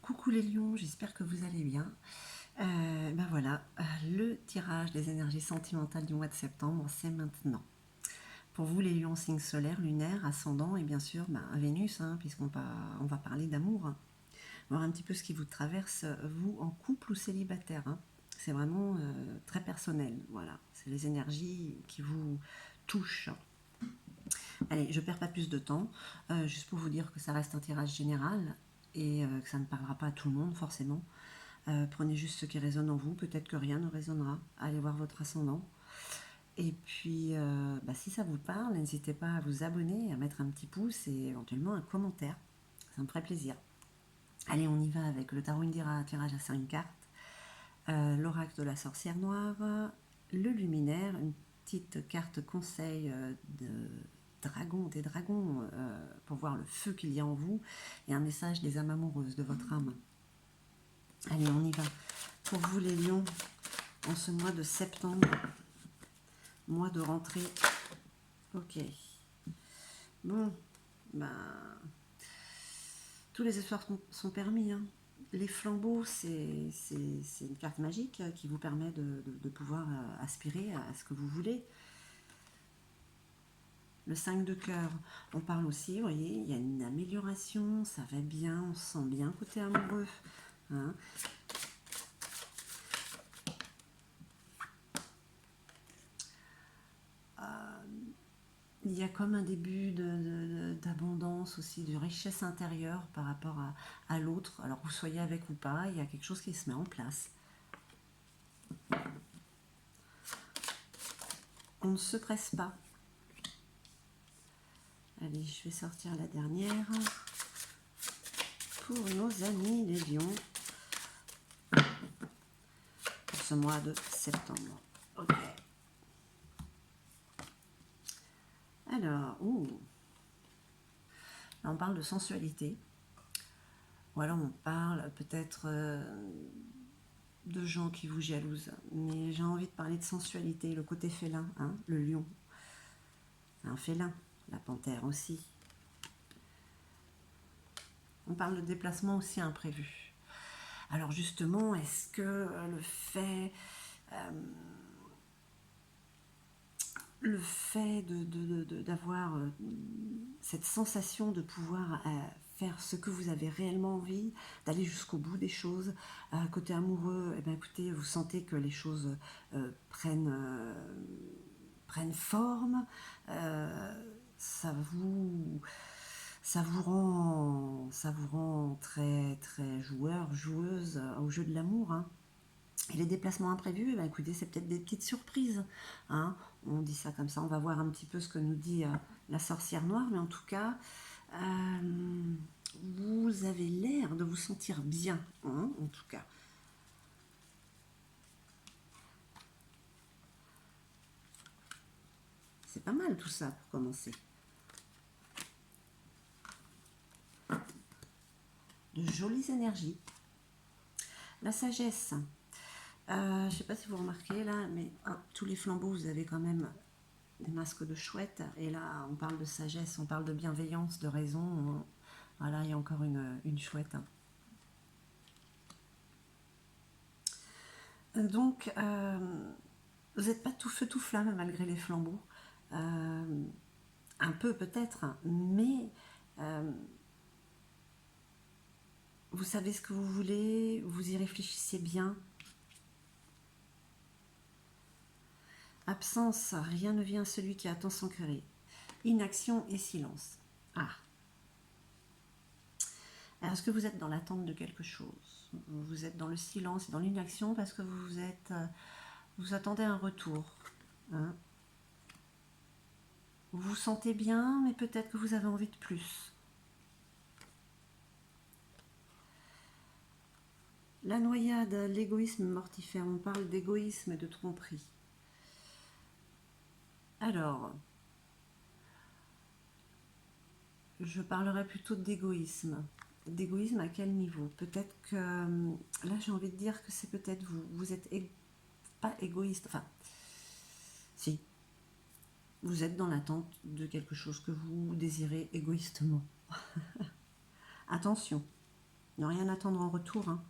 Coucou les lions, j'espère que vous allez bien. Ben voilà, le tirage des énergies sentimentales du mois de septembre, c'est maintenant. Pour vous les lions, signe solaire, lunaire, ascendant et bien sûr Vénus, on va parler d'amour. Voir un petit peu ce qui vous traverse, vous en couple ou célibataire. C'est vraiment très personnel, voilà. C'est les énergies qui vous touchent. Allez, je ne perds pas plus de temps, juste pour vous dire que ça reste un tirage général et que ça ne parlera pas à tout le monde forcément. Prenez juste ce qui résonne en vous, peut-être que rien ne résonnera. Allez voir votre ascendant. Et puis, si ça vous parle, n'hésitez pas à vous abonner, à mettre un petit pouce et éventuellement un commentaire. Ça me ferait plaisir. Allez, on y va avec le Tarot Indira, tirage à 5 cartes, l'oracle de la sorcière noire, le luminaire, une petite carte conseil des dragons, pour voir le feu qu'il y a en vous, et un message des âmes amoureuses de votre âme. Allez, on y va. Pour vous les lions, en ce mois de septembre, mois de rentrée. Ok. Bon, tous les espoirs sont permis. Les flambeaux, c'est une carte magique qui vous permet de pouvoir aspirer à ce que vous voulez. Le 5 de cœur, on parle aussi, vous voyez, il y a une amélioration, ça va bien, on se sent bien côté amoureux. Il y a comme un début d'abondance aussi, de richesse intérieure par rapport à l'autre. Alors que vous soyez avec ou pas, il y a quelque chose qui se met en place. On ne se presse pas. Allez, je vais sortir la dernière. Pour nos amis les lions. Pour ce mois de septembre. Ok. Alors, là on parle de sensualité. Ou alors on parle peut-être de gens qui vous jalousent. Mais j'ai envie de parler de sensualité, le côté félin, le lion. Un félin, la panthère aussi. On parle de déplacement aussi imprévu. Alors justement, est-ce que le fait d'avoir cette sensation de pouvoir faire ce que vous avez réellement envie, d'aller jusqu'au bout des choses, côté amoureux, écoutez, vous sentez que les choses prennent forme, ça vous rend très très joueuse au jeu de l'amour. Et les déplacements imprévus, écoutez, c'est peut-être des petites surprises. On dit ça comme ça, on va voir un petit peu ce que nous dit la sorcière noire, mais en tout cas, vous avez l'air de vous sentir bien, en tout cas. C'est pas mal tout ça pour commencer. De jolies énergies. La sagesse. Je ne sais pas si vous remarquez là, mais tous les flambeaux, vous avez quand même des masques de chouette. Et là, on parle de sagesse, on parle de bienveillance, de raison. Voilà, il y a encore une chouette. Donc, vous n'êtes pas tout feu tout flamme malgré les flambeaux. Un peu peut-être, mais vous savez ce que vous voulez, vous y réfléchissez bien. Absence, rien ne vient à celui qui attend sans querer. Inaction et silence. Alors, est-ce que vous êtes dans l'attente de quelque chose? Vous êtes dans le silence et dans l'inaction parce que vous attendez un retour. Vous vous sentez bien, mais peut-être que vous avez envie de plus. La noyade, l'égoïsme mortifère. On parle d'égoïsme et de tromperie. Alors, je parlerai plutôt d'égoïsme. D'égoïsme à quel niveau? Peut-être que là j'ai envie de dire que c'est peut-être vous êtes pas égoïste, enfin si, vous êtes dans l'attente de quelque chose que vous désirez égoïstement. Attention, Ne rien attendre en retour. Hein.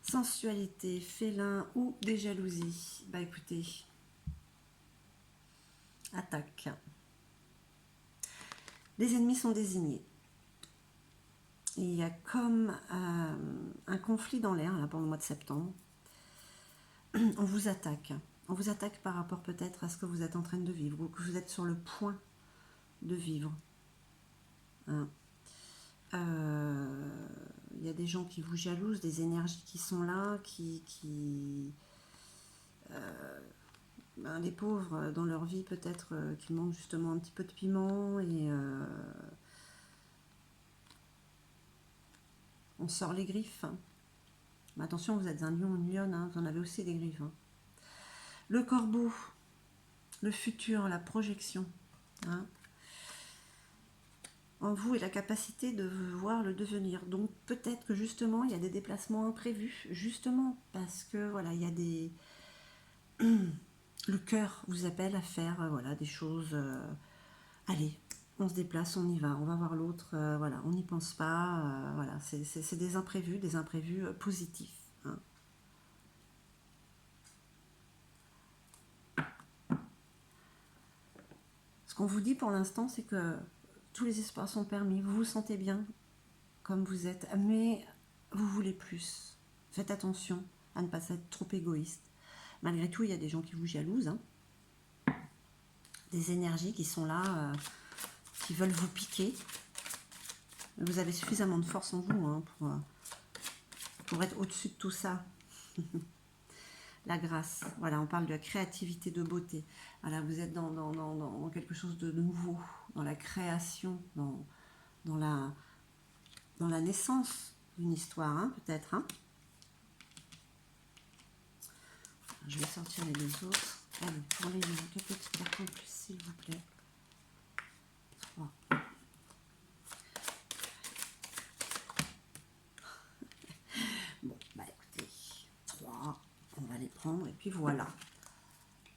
Sensualité, félin ou des jalousies. Bah écoutez, attaque. Les ennemis sont désignés. Il y a comme un conflit dans l'air là pour le mois de septembre. On vous attaque. On vous attaque par rapport peut-être à ce que vous êtes en train de vivre ou que vous êtes sur le point de vivre. Hein. Il y a des gens qui vous jalousent, des énergies qui sont là, les pauvres dans leur vie peut-être qui manquent justement un petit peu de piment et on sort les griffes. Mais attention, vous êtes un lion, une lionne, hein, vous en avez aussi des griffes. Hein. Le corbeau, le futur, la projection. Hein. En vous et la capacité de voir le devenir. Donc peut-être que justement il y a des déplacements imprévus, justement parce que voilà, il y a des... le cœur vous appelle à faire voilà, des choses... allez, on se déplace, on y va, on va voir l'autre, voilà, on n'y pense pas, voilà, c'est des imprévus positifs. Hein. Ce qu'on vous dit pour l'instant, c'est que tous les espoirs sont permis, vous vous sentez bien comme vous êtes, mais vous voulez plus. Faites attention à ne pas être trop égoïste. Malgré tout, il y a des gens qui vous jalousent, hein. Des énergies qui sont là, qui veulent vous piquer. Vous avez suffisamment de force en vous hein, pour être au-dessus de tout ça. La grâce, voilà, on parle de la créativité, de beauté. Voilà, vous êtes dans quelque chose de nouveau, dans la création, dans la naissance d'une histoire, hein, peut-être. Hein. Je vais sortir les deux autres. Allez, pour les lions, deux petites cartes en plus, s'il vous plaît. 3. Bon, bah écoutez, 3. On va les prendre et puis voilà.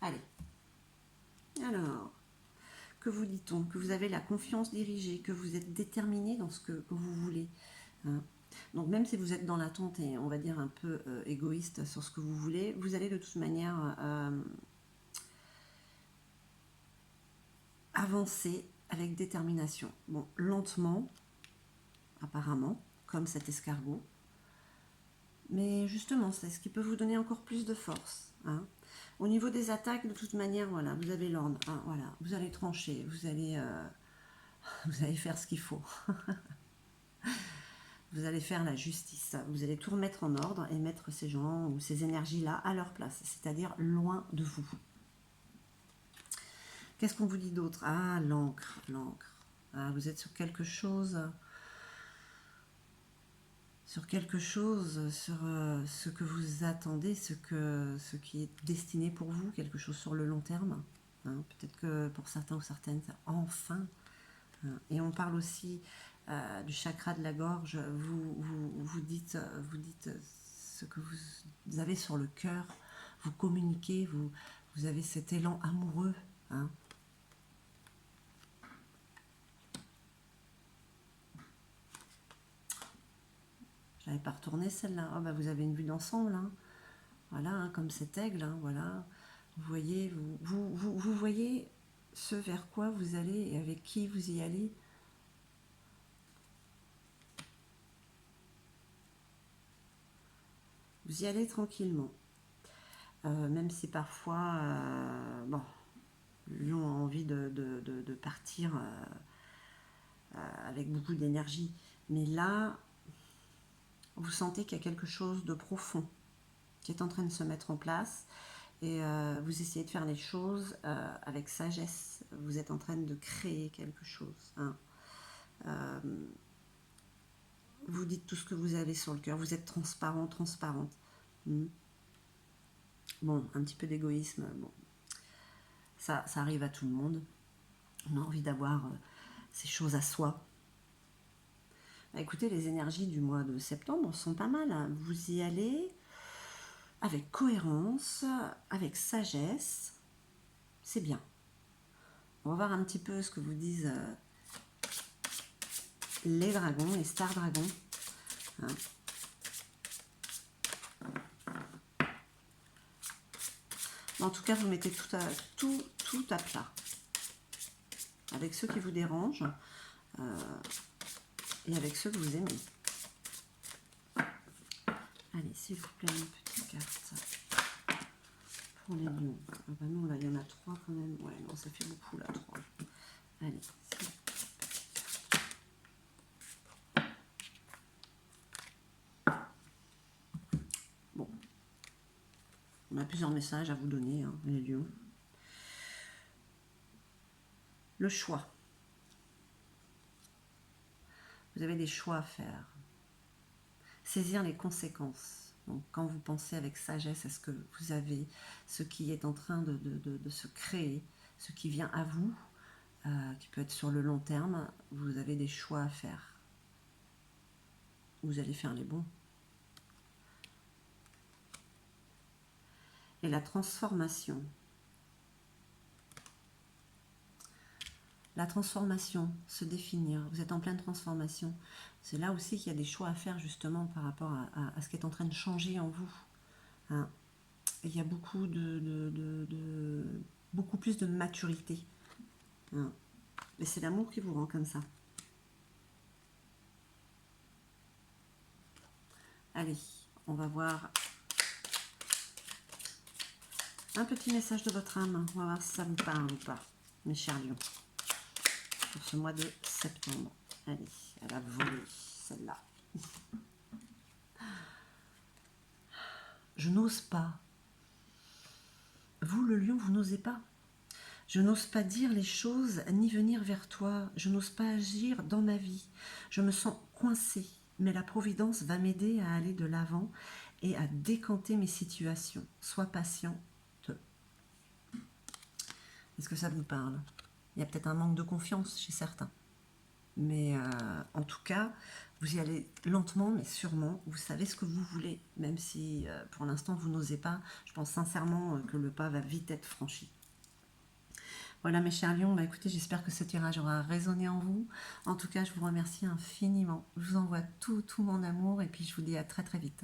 Allez. Alors, que vous dit-on? Que vous avez la confiance dirigée, que vous êtes déterminé dans ce que vous voulez. Hein. Donc même si vous êtes dans l'attente et on va dire un peu égoïste sur ce que vous voulez, vous allez de toute manière avancer avec détermination. Bon, lentement, apparemment, comme cet escargot. Mais justement, c'est ce qui peut vous donner encore plus de force. Hein. Au niveau des attaques, de toute manière, voilà, vous avez l'ordre. Hein, voilà, vous allez trancher, vous allez faire ce qu'il faut. Vous allez faire la justice. Vous allez tout remettre en ordre et mettre ces gens ou ces énergies-là à leur place, c'est-à-dire loin de vous. Qu'est-ce qu'on vous dit d'autre? Ah, l'encre, l'encre. Ah, vous êtes sur quelque chose... sur ce que vous attendez, ce qui est destiné pour vous, quelque chose sur le long terme. Hein. Peut-être que pour certains ou certaines, enfin. Hein. Et on parle aussi du chakra de la gorge. Vous dites ce que vous avez sur le cœur, vous communiquez, vous avez cet élan amoureux. Hein. Je n'avais pas retourné celle-là. Oh, bah, vous avez une vue d'ensemble. Hein. Voilà, hein, comme cet aigle. Hein, voilà. Vous voyez, vous voyez ce vers quoi vous allez et avec qui vous y allez. Vous y allez tranquillement. Même si parfois, bon, Lion a envie de partir avec beaucoup d'énergie. Mais là, vous sentez qu'il y a quelque chose de profond qui est en train de se mettre en place. Et vous essayez de faire les choses avec sagesse. Vous êtes en train de créer quelque chose. Hein. Vous dites tout ce que vous avez sur le cœur. Vous êtes transparent, transparente. Bon, un petit peu d'égoïsme. Bon. Ça arrive à tout le monde. On a envie d'avoir ces choses à soi. Écoutez, les énergies du mois de septembre sont pas mal. Hein. Vous y allez avec cohérence, avec sagesse. C'est bien. On va voir un petit peu ce que vous disent les dragons, les stars dragons. Hein. En tout cas, vous mettez tout à plat. Avec ceux qui vous dérangent et avec ceux que vous aimez. Allez, s'il vous plaît, une petite carte pour les lions. Ah bah non, là, il y en a 3 quand même. Ouais, non, ça fait beaucoup, là, 3. Allez, bon. On a plusieurs messages à vous donner, hein, les lions. Le choix. Vous avez des choix à faire. Saisir les conséquences. Donc, quand vous pensez avec sagesse à ce que vous avez, ce qui est en train de se créer, ce qui vient à vous, qui peut être sur le long terme, vous avez des choix à faire. Vous allez faire les bons. Et la transformation. La transformation, se définir. Vous êtes en pleine transformation. C'est là aussi qu'il y a des choix à faire justement par rapport à ce qui est en train de changer en vous. Hein. Il y a beaucoup beaucoup plus de maturité. Hein. Mais c'est l'amour qui vous rend comme ça. Allez, on va voir un petit message de votre âme. On va voir si ça vous parle ou pas, mes chers lions. Pour ce mois de septembre. Allez, elle a volé celle-là. Je n'ose pas. Vous, le lion, vous n'osez pas. Je n'ose pas dire les choses ni venir vers toi. Je n'ose pas agir dans ma vie. Je me sens coincée. Mais la Providence va m'aider à aller de l'avant et à décanter mes situations. Sois patiente. Est-ce que ça vous parle? Il y a peut-être un manque de confiance chez certains. Mais en tout cas, vous y allez lentement mais sûrement. Vous savez ce que vous voulez, même si pour l'instant vous n'osez pas. Je pense sincèrement que le pas va vite être franchi. Voilà mes chers lions, bah écoutez, j'espère que ce tirage aura résonné en vous. En tout cas, je vous remercie infiniment. Je vous envoie tout mon amour et puis je vous dis à très très vite.